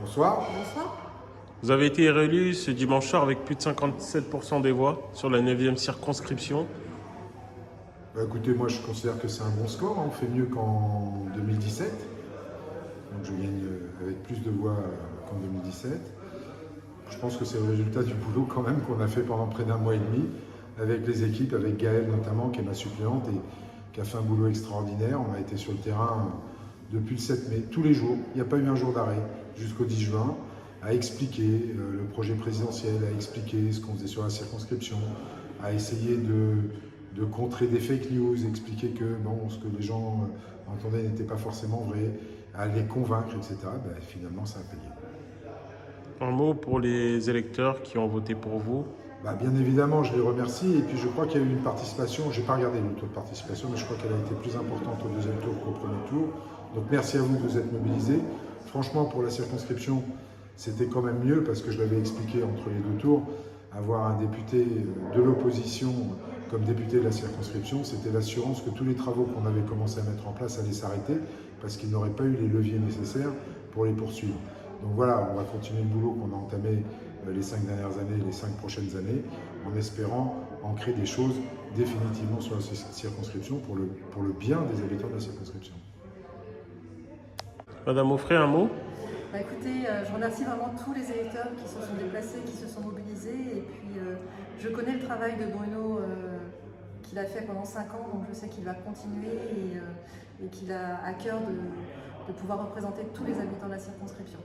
Bonsoir. Bonsoir. Vous avez été réélu ce dimanche soir avec plus de 57% des voix sur la 9e circonscription. Écoutez, moi je considère que c'est un bon score, hein. On fait mieux qu'en 2017. Donc je gagne avec plus de voix qu'en 2017. Je pense que c'est le résultat du boulot quand même qu'on a fait pendant près d'un mois et demi avec les équipes, avec Gaëlle notamment qui est ma suppléante et qui a fait un boulot extraordinaire. On a été sur le terrain depuis le 7 mai, tous les jours. Il n'y a pas eu un jour d'arrêt jusqu'au 10 juin à expliquer le projet présidentiel, à expliquer ce qu'on faisait sur la circonscription, à essayer de contrer des fake news, expliquer que bon, ce que les gens entendaient n'était pas forcément vrai, à les convaincre, etc. Finalement, ça a payé. Un mot pour les électeurs qui ont voté pour vous. Bien évidemment, je les remercie. Et puis, je crois qu'il y a eu une participation. Je n'ai pas regardé le taux de participation, mais je crois qu'elle a été plus importante au deuxième tour qu'au premier tour. Donc, merci à vous de vous être mobilisés. Franchement, pour la circonscription, c'était quand même mieux parce que je l'avais expliqué entre les deux tours. Avoir un député de l'opposition comme député de la circonscription, c'était l'assurance que tous les travaux qu'on avait commencé à mettre en place allaient s'arrêter parce qu'il n'aurait pas eu les leviers nécessaires pour les poursuivre. Donc voilà, on va continuer le boulot qu'on a entamé les 5 dernières années et les 5 prochaines années en espérant ancrer des choses définitivement sur la circonscription pour le bien des habitants de la circonscription. Madame Offray, un mot? Écoutez, je remercie vraiment tous les électeurs qui se sont déplacés, qui se sont mobilisés. Et puis, je connais le travail de Bruno qu'il a fait pendant 5 ans, donc je sais qu'il va continuer et qu'il a à cœur de pouvoir représenter tous les habitants de la circonscription.